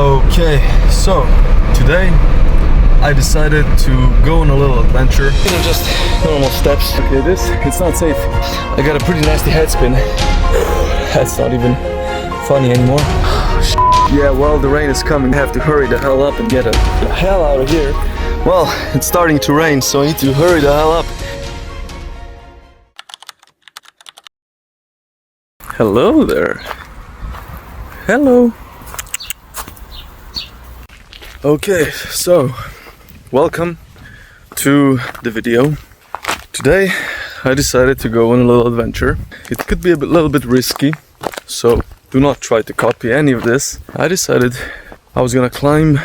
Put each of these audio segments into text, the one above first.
Okay, so today I decided to go on a little adventure. These are just normal steps. Okay, it's not safe. I got a pretty nasty head spin. That's not even funny anymore. Yeah, well, the rain is coming. I have to hurry the hell up and get the hell out of here. Well, it's starting to rain, so I need to hurry the hell up. Hello there. Hello. Okay, so welcome to the video. Today I decided to go on a little adventure. It could be little bit risky, so do not try to copy any of this. I decided I was gonna climb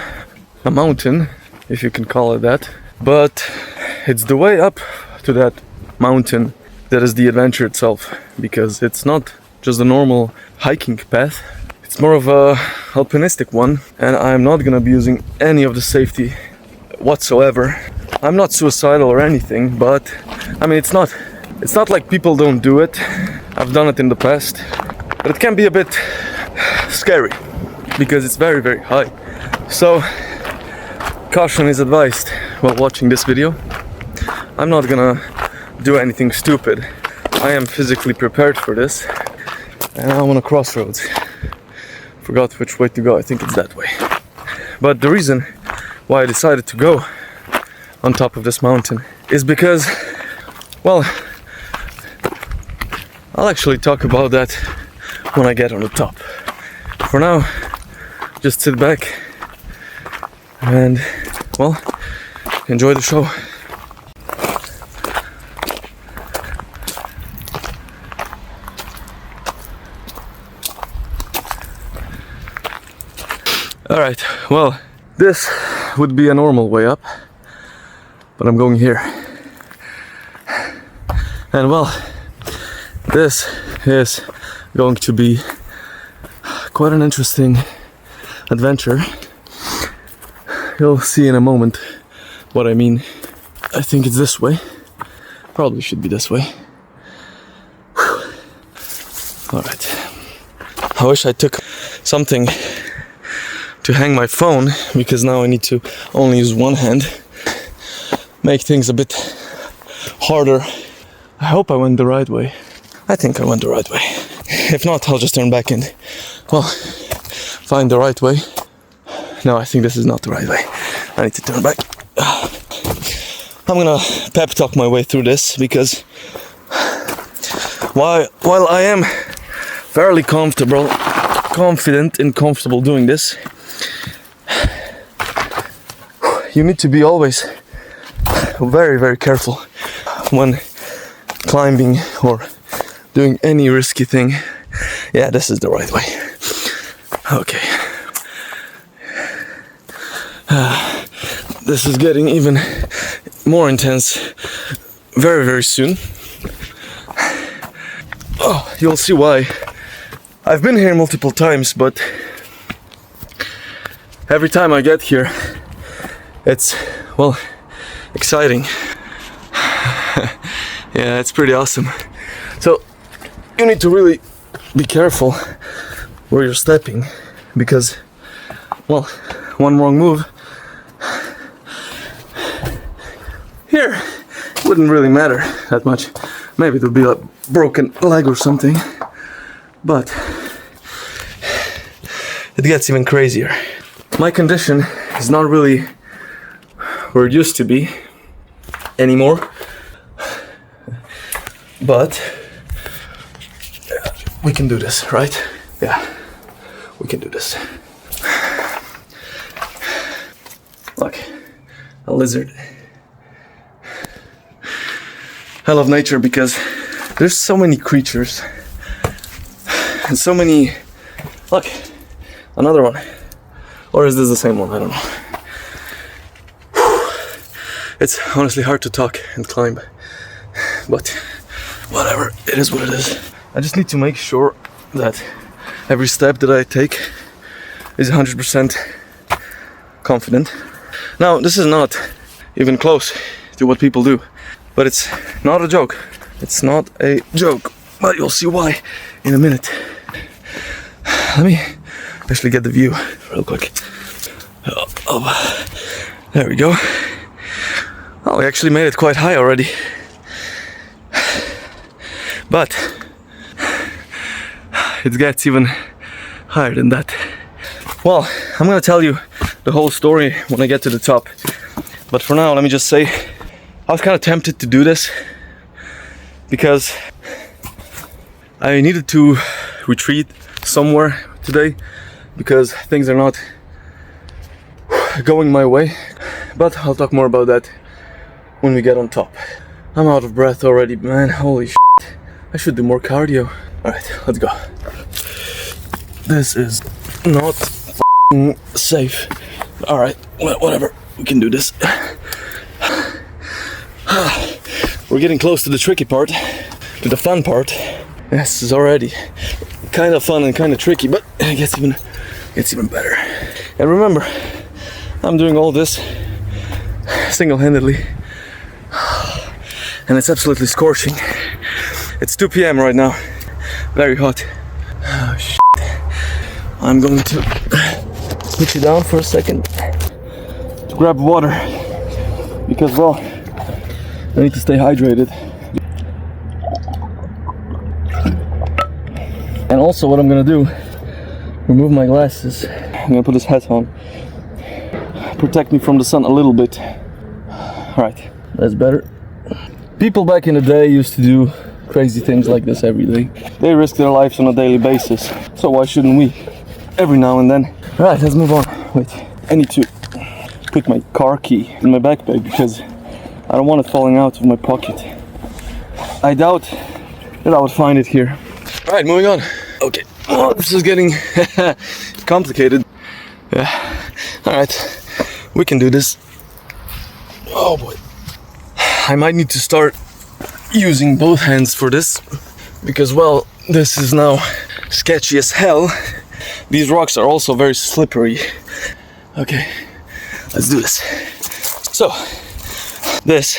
a mountain, if you can call it that, but it's the way up to that mountain that is the adventure itself, because it's not just a normal hiking path. It's more of a alpinistic one, and I'm not gonna be using any of the safety whatsoever. I'm not suicidal or anything, but I mean, it's not like people don't do it. I've done it in the past, but it can be a bit scary because it's very, very high. So caution is advised while watching this video. I'm not gonna do anything stupid. I am physically prepared for this, and I'm on a crossroads. Forgot which way to go. I think it's that way. But the reason why I decided to go on top of this mountain is because, well, I'll actually talk about that when I get on the top. For now, just sit back and, well, enjoy the show. Alright, well, this would be a normal way up, but I'm going here. And well, this is going to be quite an interesting adventure. You'll see in a moment what I mean. I think it's this way. Probably should be this way. Alright. I wish I took something to hang my phone, because now I need to only use one hand. Make things a bit harder. I hope I went the right way. I think I went the right way. If not, I'll just turn back and, well, find the right way. No, I think this is not the right way. I need to turn back. I'm gonna pep talk my way through this, because while I am fairly confident and comfortable doing this, you need to be always very, very careful when climbing or doing any risky thing. Yeah, this is the right way. Okay. This is getting even more intense very, very soon. Oh, you'll see why. I've been here multiple times, but every time I get here, it's, well, exciting. Yeah, it's pretty awesome. So you need to really be careful where you're stepping, because, well, one wrong move here wouldn't really matter that much. Maybe it would be a broken leg or something, but it gets even crazier. My condition is not really where it used to be anymore, but we can do this, right? Yeah, we can do this. Look, a lizard. I love nature because there's so many creatures and so many. Look, another one. Or is this the same one? I don't know. It's honestly hard to talk and climb, but whatever, it is what it is. I just need to make sure that every step that I take is 100% confident. Now, this is not even close to what people do, but it's not a joke. It's not a joke, but you'll see why in a minute. Let me actually get the view real quick. Oh, there we go. Oh, we actually made it quite high already. But it gets even higher than that. Well, I'm gonna tell you the whole story when I get to the top. But for now, let me just say, I was kind of tempted to do this because I needed to retreat somewhere today because things are not going my way. But I'll talk more about that when we get on top. I'm out of breath already, man. Holy shit. I should do more cardio. Alright, let's go. This is not safe. Alright, whatever. We can do this. We're getting close to the tricky part, to the fun part. This is already kind of fun and kind of tricky, but it gets even better. And remember, I'm doing all this single-handedly, and it's absolutely scorching. It's 2 p.m. right now, very hot. Oh shit! I'm going to put you down for a second to grab water because, well, I need to stay hydrated. And also what I'm gonna do, remove my glasses. I'm gonna put this hat on. Protect me from the sun a little bit. Alright, that's better. People back in the day used to do crazy things like this every day. They risk their lives on a daily basis. So why shouldn't we? Every now and then. Alright, let's move on. Wait, I need to put my car key in my backpack because I don't want it falling out of my pocket. I doubt that I would find it here. Alright, moving on. Okay. Oh, this is getting complicated. Yeah. Alright. We can do this. Oh boy. I might need to start using both hands for this because, well, this is now sketchy as hell. These rocks are also very slippery. Okay. Let's do this. So, this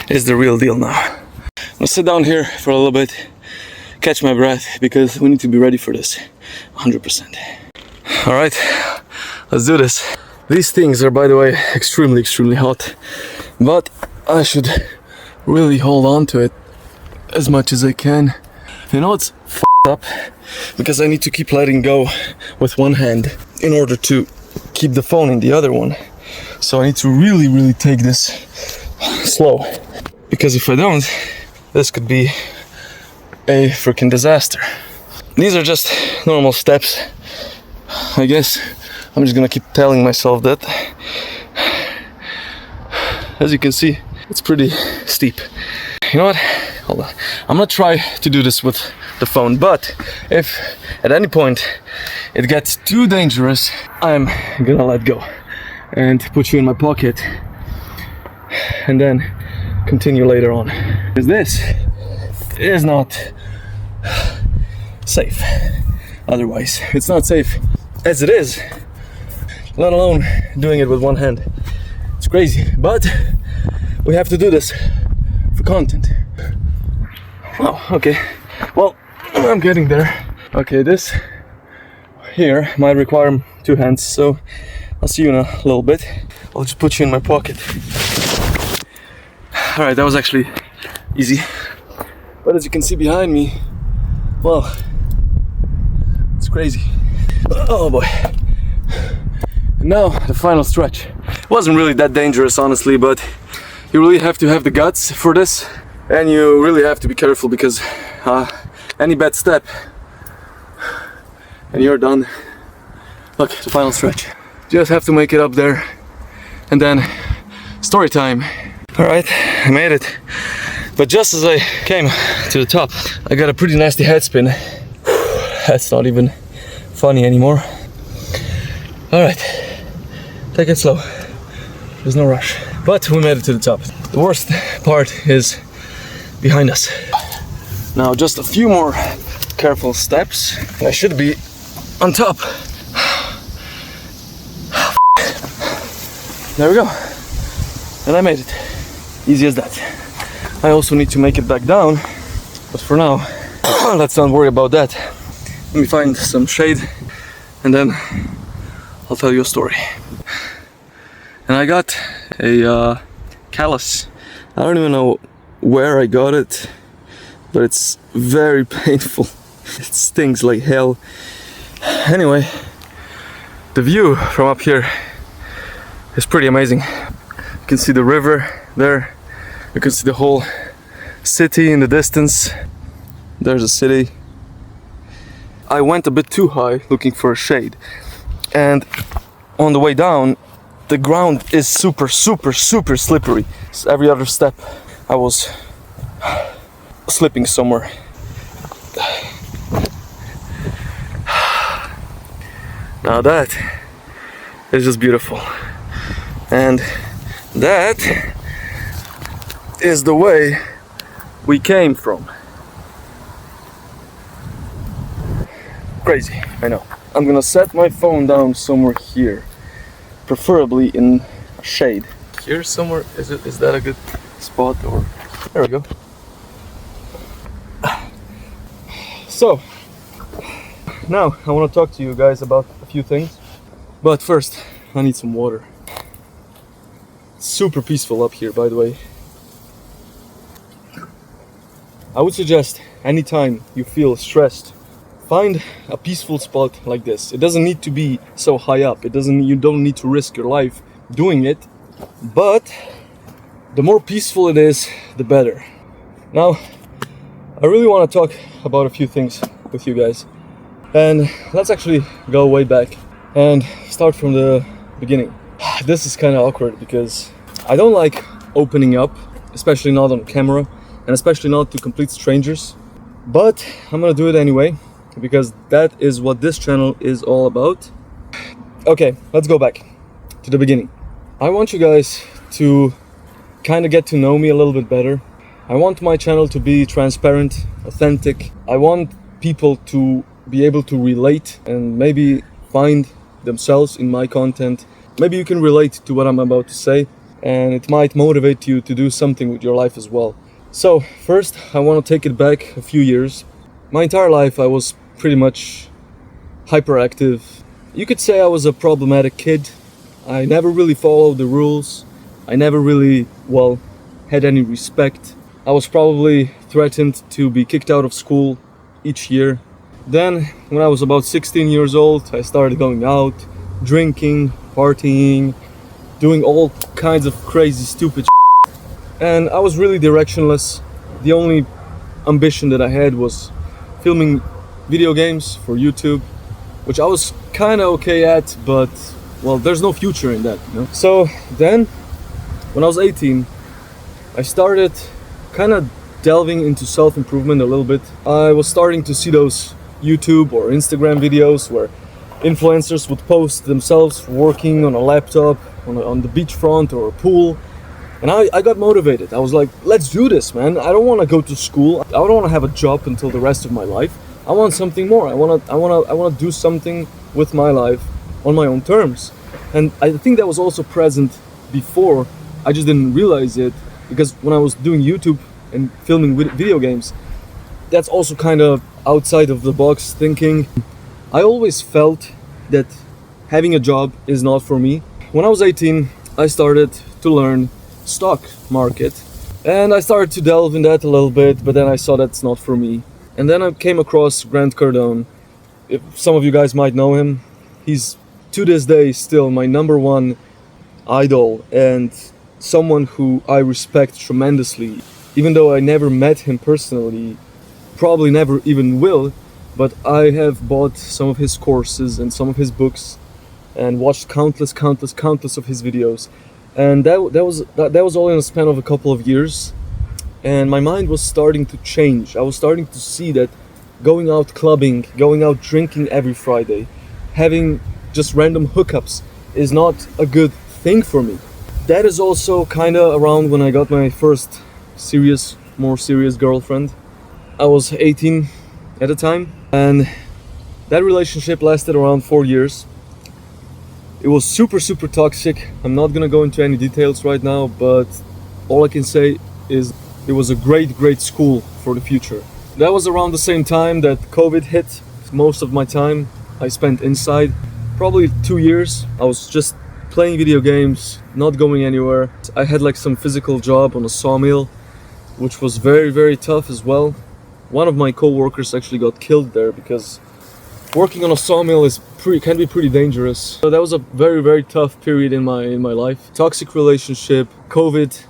is the real deal now. I'm gonna sit down here for a little bit, catch my breath, because we need to be ready for this 100%. Alright, let's do this. These things are, by the way, extremely hot, but I should really hold on to it as much as I can. You know, it's f***ed up because I need to keep letting go with one hand in order to keep the phone in the other one. So I need to really take this slow, because if I don't, this could be a freaking disaster. These are just normal steps. I guess I'm just gonna keep telling myself that. As you can see, it's pretty steep. You know what? Hold on. I'm gonna try to do this with the phone, but if at any point it gets too dangerous, I'm gonna let go and put you in my pocket and then continue later on. Because this is not safe. Otherwise, it's not safe as it is, let alone doing it with one hand. It's crazy, but we have to do this for content. Oh, okay. Well, I'm getting there. Okay, this here might require two hands, so I'll see you in a little bit. I'll just put you in my pocket. Alright, that was actually easy. But as you can see behind me, well, it's crazy. Oh boy. And now, the final stretch. It wasn't really that dangerous, honestly, but you really have to have the guts for this. And you really have to be careful because any bad step and you're done. Look, the final stretch. Just have to make it up there. And then, story time. Alright, I made it. But just as I came to the top, I got a pretty nasty head spin. That's not even funny anymore. Alright, take it slow. There's no rush. But we made it to the top. The worst part is behind us. Now just a few more careful steps and I should be on top. There we go. And I made it. Easy as that. I also need to make it back down, but for now, let's not worry about that. Let me find some shade and then I'll tell you a story. And I got a callus. I don't even know where I got it, but it's very painful. It stings like hell. Anyway, the view from up here is pretty amazing. You can see the river there. You can see the whole city in the distance. There's a city. I went a bit too high looking for a shade, and on the way down the ground is super slippery. So every other step I was slipping somewhere. Now that is just beautiful, and that is the way we came from. Crazy, I know. I'm gonna set my phone down somewhere here, preferably in a shade. Here somewhere, is that a good spot? Or there we go. So now I want to talk to you guys about a few things, but first I need some water. It's super peaceful up here, by the way. I would suggest anytime you feel stressed, find a peaceful spot like this. It doesn't need to be so high up. You don't need to risk your life doing it, but the more peaceful it is, the better. Now, I really want to talk about a few things with you guys. And let's actually go way back and start from the beginning. This is kind of awkward because I don't like opening up, especially not on camera, and especially not to complete strangers. But I'm gonna do it anyway, because that is what this channel is all about. Okay, let's go back to the beginning. I want you guys to kind of get to know me a little bit better. I want my channel to be transparent, authentic. I want people to be able to relate and maybe find themselves in my content. Maybe you can relate to what I'm about to say, and it might motivate you to do something with your life as well. So first, I want to take it back a few years. My entire life I was pretty much hyperactive. You could say I was a problematic kid. I never really followed the rules. I never really, had any respect. I was probably threatened to be kicked out of school each year. Then, when I was about 16 years old, I started going out, drinking, partying, doing all kinds of crazy, stupid shit. And I was really directionless. The only ambition that I had was filming video games for YouTube, which I was kind of okay at, but, there's no future in that, you know? So then, when I was 18, I started kind of delving into self-improvement a little bit. I was starting to see those YouTube or Instagram videos where influencers would post themselves working on a laptop on the beachfront or a pool, and I got motivated. I was like, let's do this, man. I don't want to go to school. I don't want to have a job until the rest of my life. I want something more. I want to do something with my life on my own terms. And I think that was also present before. I just didn't realize it, because when I was doing YouTube and filming video games, that's also kind of outside of the box thinking. I always felt that having a job is not for me. When I was 18, I started to learn stock market, and I started to delve in that a little bit, but then I saw that's not for me. And then I came across Grant Cardone. If some of you guys might know him, he's to this day still my number one idol and someone who I respect tremendously. Even though I never met him personally, probably never even will, but I have bought some of his courses and some of his books and watched countless of his videos. And that was all in a span of a couple of years. And my mind was starting to change. I was starting to see that going out clubbing, going out drinking every Friday, having just random hookups is not a good thing for me. That is also kind of around when I got my first more serious girlfriend. I was 18 at the time, and that relationship lasted around 4 years. It was super toxic. I'm not gonna go into any details right now, but all I can say is it was a great school for the future. That was around the same time that COVID hit most of my time. I spent inside. Probably 2 years. I was just playing video games, not going anywhere. I had like some physical job on a sawmill, which was very, very tough as well. One of my co-workers actually got killed there because working on a sawmill can be pretty dangerous. So that was a very, very tough period in my life. Toxic relationship, COVID,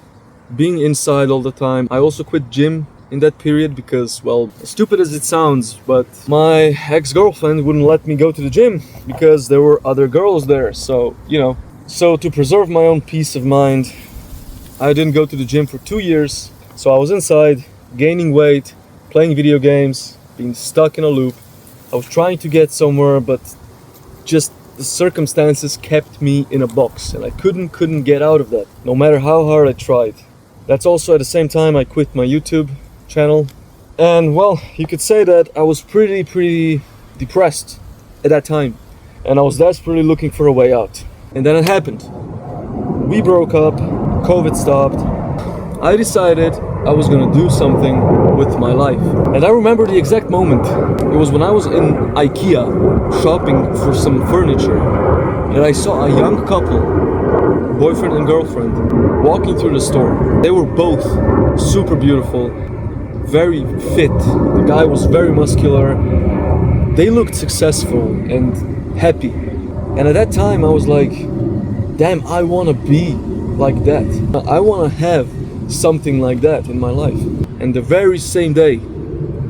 being inside all the time. I also quit gym in that period because, well, as stupid as it sounds, but my ex-girlfriend wouldn't let me go to the gym because there were other girls there. So, you know, so to preserve my own peace of mind, I didn't go to the gym for 2 years. So I was inside, gaining weight, playing video games, being stuck in a loop. I was trying to get somewhere, but just the circumstances kept me in a box, and I couldn't get out of that, no matter how hard I tried. That's also at the same time I quit my YouTube channel. And well, you could say that I was pretty depressed at that time, and I was desperately looking for a way out. And then it happened. We broke up, COVID stopped. I decided I was gonna do something with my life. And I remember the exact moment. It was when I was in IKEA shopping for some furniture, and I saw a young couple, boyfriend and girlfriend, walking through the store. They were both super beautiful, very fit. The guy was very muscular. They looked successful and happy. And at that time I was like, damn, I wanna be like that. I wanna have something like that in my life. And the very same day,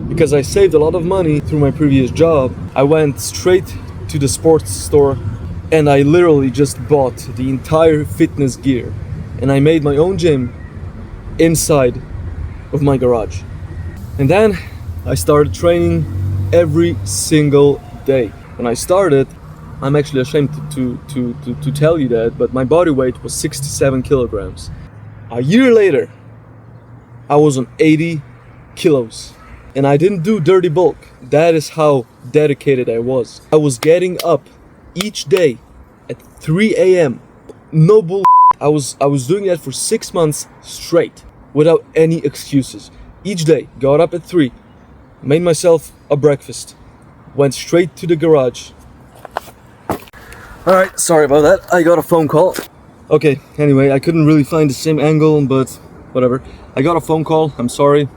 because I saved a lot of money through my previous job, I went straight to the sports store and I literally just bought the entire fitness gear, and I made my own gym inside of my garage. And then I started training every single day. When I started, I'm actually ashamed to tell you that, but my body weight was 67 kilograms. A year later, I was on 80 kilos, and I didn't do dirty bulk. That is how dedicated I was. I was getting up each day at 3 a.m. No bull. I was doing that for 6 months straight, without any excuses. Each day, got up at 3, made myself a breakfast, went straight to the garage. Alright, sorry about that. I got a phone call. Okay, anyway, I couldn't really find the same angle, but whatever. I got a phone call, I'm sorry.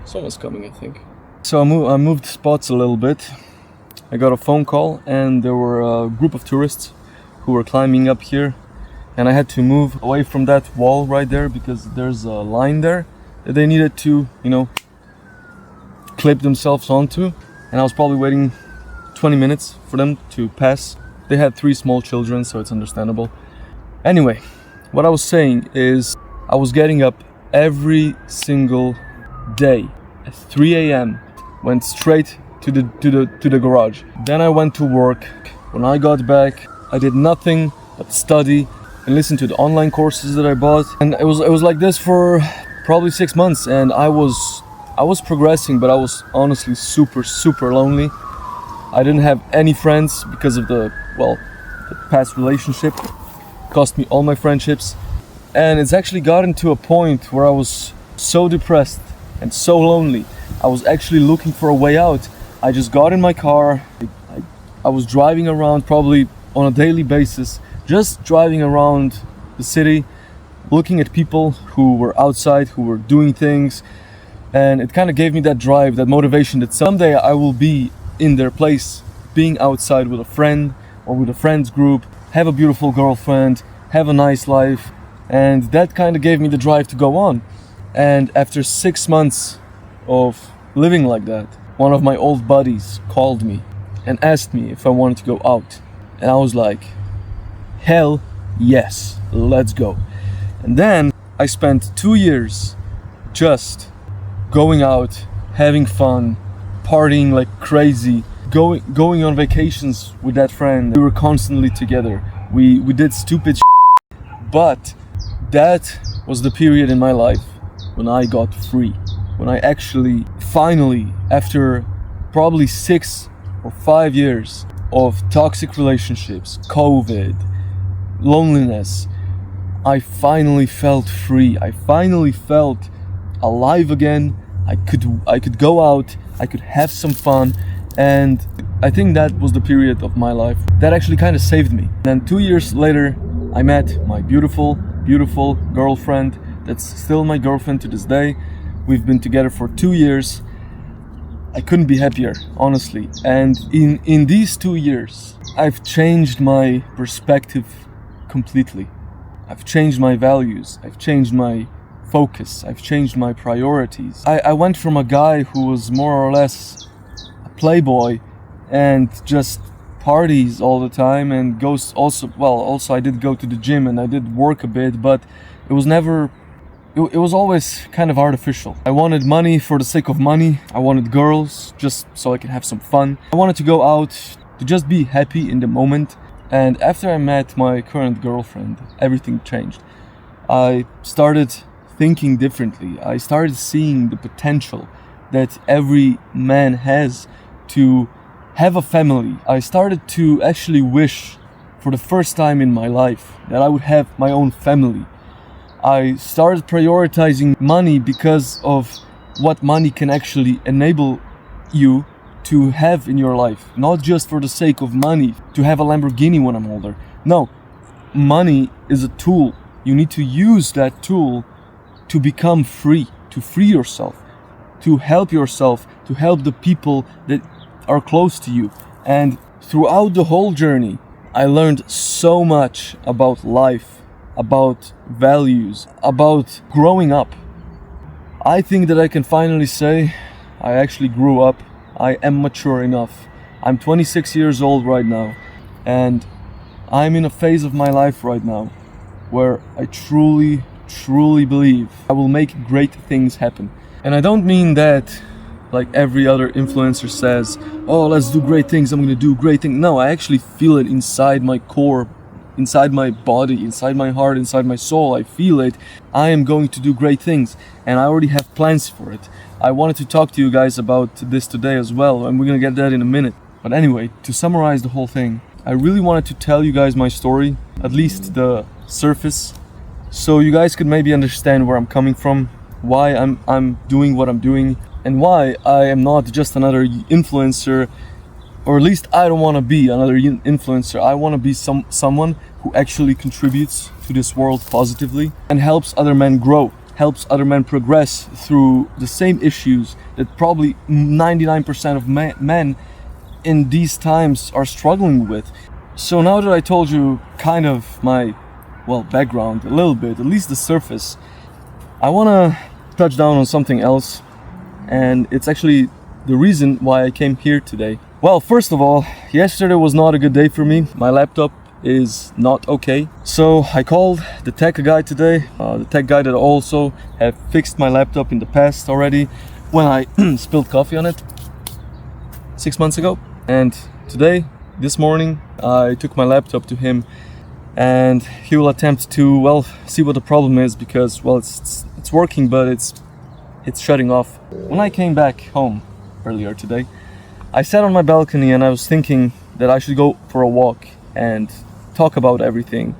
Someone's coming, I think. So I moved spots a little bit. I got a phone call, and there were a group of tourists who were climbing up here, and I had to move away from that wall right there because there's a line there that they needed to, you know, clip themselves onto, and I was probably waiting 20 minutes for them to pass. They had 3 small children, so it's understandable. Anyway, what I was saying is I was getting up every single day at 3 a.m. went straight to the garage. Then I went to work. When I got back, I did nothing but study and listen to the online courses that I bought, and it was like this for probably 6 months, and I was progressing, but I was honestly super lonely. I didn't have any friends because of the past relationship. Cost me all my friendships, and it's actually gotten to a point where I was so depressed and so lonely. I was actually looking for a way out. I just got in my car. I was driving around probably on a daily basis, just driving around the city, looking at people who were outside, who were doing things, and it kind of gave me that drive, that motivation that someday I will be in their place, being outside with a friend or with a friends group, have a beautiful girlfriend, have a nice life, and that kind of gave me the drive to go on. And after 6 months of living like that, one of my old buddies called me and asked me if I wanted to go out, and I was like, hell yes, let's go. And then I spent 2 years just going out, having fun, partying like crazy, going on vacations with that friend. We were constantly together. We did stupid shit. But that was the period in my life when I got free. When I actually finally, after probably 6 or 5 years of toxic relationships, COVID, loneliness, I finally felt free. I finally felt alive again. I could go out, I could have some fun. And I think that was the period of my life that actually kind of saved me. Then 2 years later, I met my beautiful, beautiful girlfriend. That's still my girlfriend to this day. We've been together for 2 years. I couldn't be happier, honestly. And in these 2 years, I've changed my perspective completely. I've changed my values. I've changed my focus. I've changed my priorities. I went from a guy who was more or less a playboy and just parties all the time and goes also I did go to the gym and I did work a bit, but it was never, it was always kind of artificial. I wanted money for the sake of money. I wanted girls just so I could have some fun. I wanted to go out to just be happy in the moment. And after I met my current girlfriend, everything changed. I started thinking differently. I started seeing the potential that every man has to have a family. I started to actually wish for the first time in my life that I would have my own family. I started prioritizing money because of what money can actually enable you to have in your life. Not just for the sake of money, to have a Lamborghini when I'm older. No, money is a tool. You need to use that tool to become free, to free yourself, to help the people that are close to you. And throughout the whole journey, I learned so much about life, about values, about growing up. I think that I can finally say I actually grew up. I am mature enough. I'm 26 years old right now, and I'm in a phase of my life right now where I truly believe I will make great things happen. And I don't mean that like every other influencer says, oh, let's do great things, I'm gonna do great things. No, I actually feel it inside my core, inside my body, inside my heart, inside my soul. I feel it. I am going to do great things, and I already have plans for it. I wanted to talk to you guys about this today as well, and we're gonna get that in a minute. But anyway, to summarize the whole thing, I really wanted to tell you guys my story, at least the surface, so you guys could maybe understand where I'm coming from, why I'm doing what I'm doing, and why I am not just another influencer, or at least I don't want to be another influencer. I want to be someone who actually contributes to this world positively and helps other men grow, helps other men progress through the same issues that probably 99% of men in these times are struggling with. So now that I told you kind of my, background a little bit, at least the surface, I want to touch down on something else, and it's actually the reason why I came here today. Well, first of all, yesterday was not a good day for me. My laptop is not okay. So I called the tech guy today, the tech guy that also have fixed my laptop in the past already when I spilled coffee on it 6 months ago. And today, this morning, I took my laptop to him, and he will attempt to, see what the problem is, because, it's working, but it's shutting off. When I came back home earlier today, I sat on my balcony and I was thinking that I should go for a walk and talk about everything.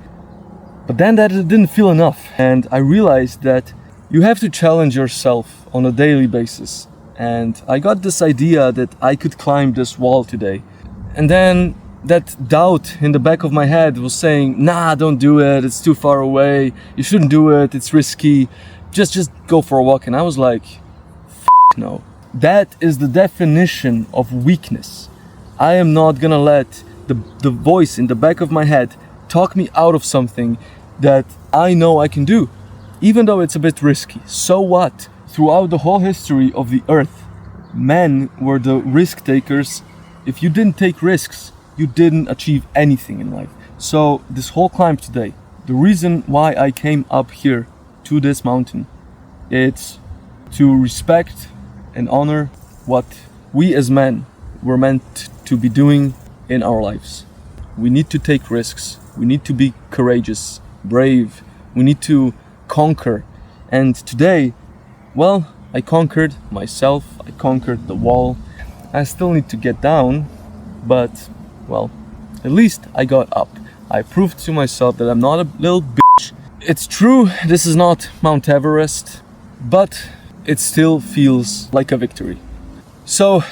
But then that didn't feel enough, and I realized that you have to challenge yourself on a daily basis. And I got this idea that I could climb this wall today. And then that doubt in the back of my head was saying, nah, don't do it, it's too far away, you shouldn't do it, it's risky, just go for a walk. And I was like, no. That is the definition of weakness. I am not gonna let the voice in the back of my head talk me out of something that I know I can do, even though it's a bit risky. So what? Throughout the whole history of the earth, men were the risk takers. If you didn't take risks, you didn't achieve anything in life. So this whole climb today, the reason why I came up here to this mountain, it's to respect and honor what we as men were meant to be doing in our lives. We need to take risks. We need to be courageous, brave. We need to conquer. And today, I conquered myself. I conquered the wall. I still need to get down, but, at least I got up. I proved to myself that I'm not a little bitch. It's true, this is not Mount Everest, but it still feels like a victory. So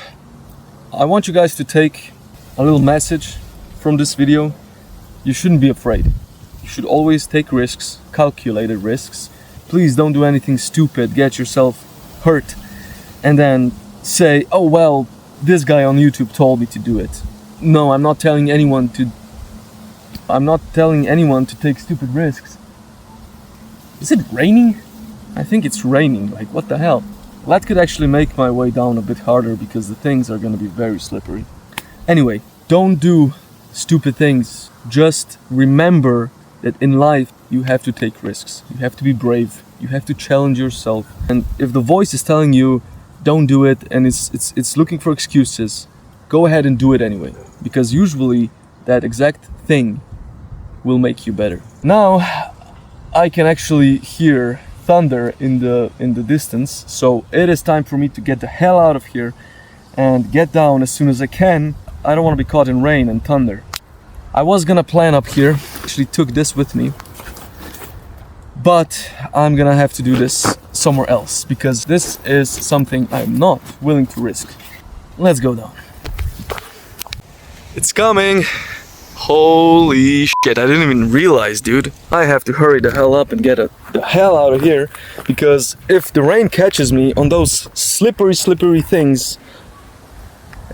I want you guys to take a little message from this video. You shouldn't be afraid. You should always take risks, calculated risks. Please don't do anything stupid, get yourself hurt, and then say, oh well, this guy on YouTube told me to do it. No, I'm not telling anyone to take stupid risks. Is it raining? I think it's raining, like what the hell? That could actually make my way down a bit harder because the things are gonna be very slippery. Anyway, don't do stupid things. Just remember that in life you have to take risks. You have to be brave. You have to challenge yourself. And if the voice is telling you don't do it and it's looking for excuses, go ahead and do it anyway. Because usually that exact thing will make you better. Now I can actually hear thunder in the distance, so it is time for me to get the hell out of here and get down as soon as I can. I don't want to be caught in rain and thunder. I was gonna plan up here, actually took this with me, but I'm gonna have to do this somewhere else because this is something I'm not willing to risk. Let's go down. It's coming. Holy shit, I didn't even realize, dude. I have to hurry the hell up and get the hell out of here, because if the rain catches me on those slippery things,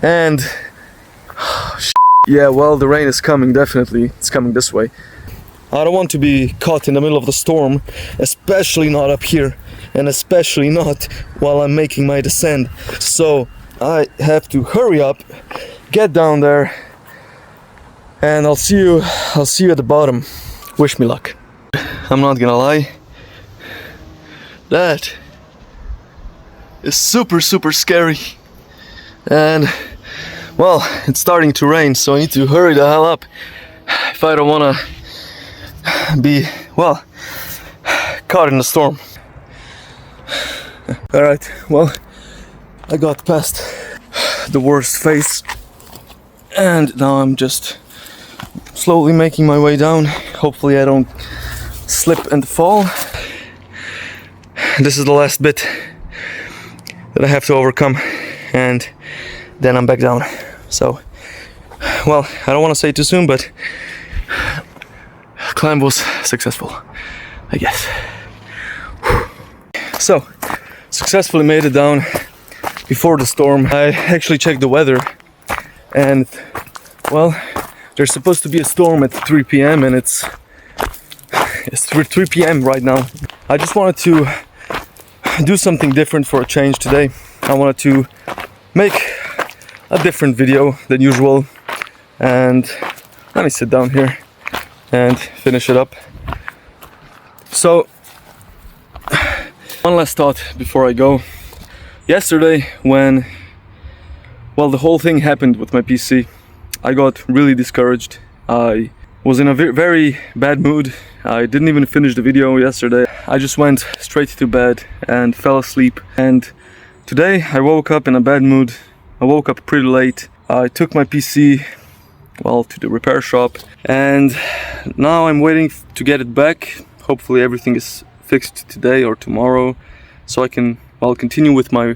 and yeah, well, the rain is coming, definitely. It's coming this way. I don't want to be caught in the middle of the storm, especially not up here, and especially not while I'm making my descent. So I have to hurry up, get down there, and I'll see you at the bottom. Wish me luck. I'm not gonna lie, that is super scary. And well, it's starting to rain, so I need to hurry the hell up if I don't wanna be, well, caught in the storm. Alright, well, I got past the worst phase and now I'm just slowly making my way down. Hopefully I don't slip and fall. This is the last bit that I have to overcome, and then I'm back down. So, well, I don't want to say too soon, but climb was successful, I guess. So, successfully made it down before the storm. I actually checked the weather, and well, there's supposed to be a storm at 3 p.m. and it's 3 p.m. right now. I just wanted to do something different for a change today. I wanted to make a different video than usual, and let me sit down here and finish it up. So, one last thought before I go. Yesterday, when, well, the whole thing happened with my PC, I got really discouraged. I was in a very bad mood. I didn't even finish the video yesterday. I just went straight to bed and fell asleep. And today I woke up in a bad mood. I woke up pretty late. I took my PC, well, to the repair shop, and now I'm waiting to get it back. Hopefully everything is fixed today or tomorrow, so I can, well, continue with my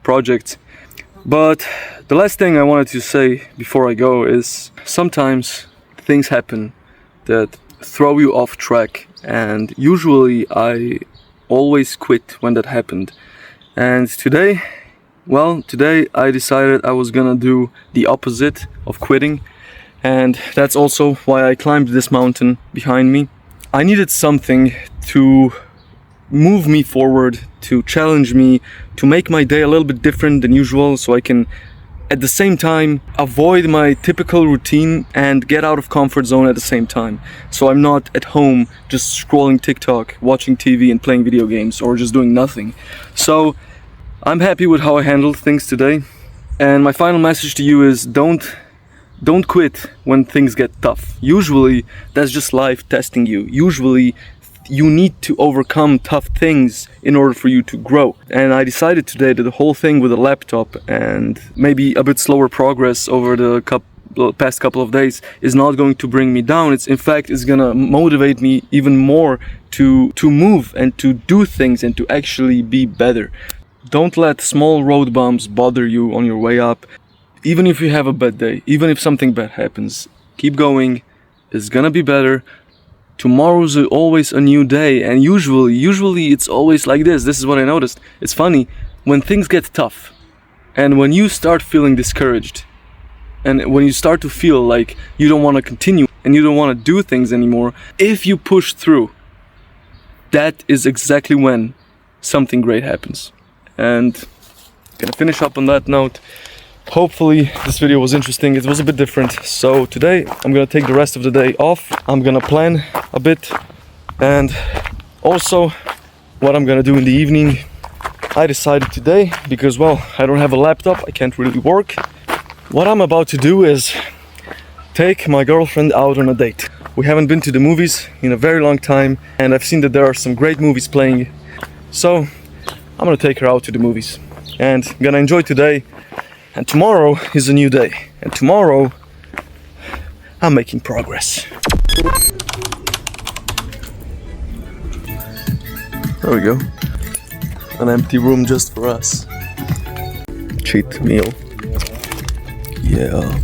project. But the last thing I wanted to say before I go is sometimes things happen that throw you off track, and usually I always quit when that happened. And today, well, today I decided I was gonna do the opposite of quitting, and that's also why I climbed this mountain behind me. I needed something to move me forward, to challenge me, to make my day a little bit different than usual, so I can at the same time avoid my typical routine and get out of comfort zone at the same time. So I'm not at home just scrolling TikTok, watching TV and playing video games, or just doing nothing. So I'm happy with how I handled things today. And my final message to you is don't quit when things get tough. Usually that's just life testing you. Usually you need to overcome tough things in order for you to grow. And I decided today that the whole thing with the laptop and maybe a bit slower progress over the past couple of days is not going to bring me down. It's in fact is gonna motivate me even more to move and to do things and to actually be better. Don't let small road bumps bother you on your way up. Even if you have a bad day, even if something bad happens, keep going. It's gonna be better. Tomorrow's always a new day, and usually it's always like this. This is what I noticed. It's funny, when things get tough, and when you start feeling discouraged, and when you start to feel like you don't want to continue, and you don't want to do things anymore, if you push through, that is exactly when something great happens. And gonna finish up on that note. Hopefully this video was interesting. It was a bit different. So today I'm gonna take the rest of the day off. I'm gonna plan a bit, and also what I'm gonna do in the evening. I decided today, because well, I don't have a laptop, I can't really work. What I'm about to do is take my girlfriend out on a date. We haven't been to the movies in a very long time, and I've seen that there are some great movies playing. So I'm gonna take her out to the movies, and I'm gonna enjoy today. And tomorrow is a new day. And tomorrow, I'm making progress. There we go. An empty room just for us. Cheat meal. Yeah.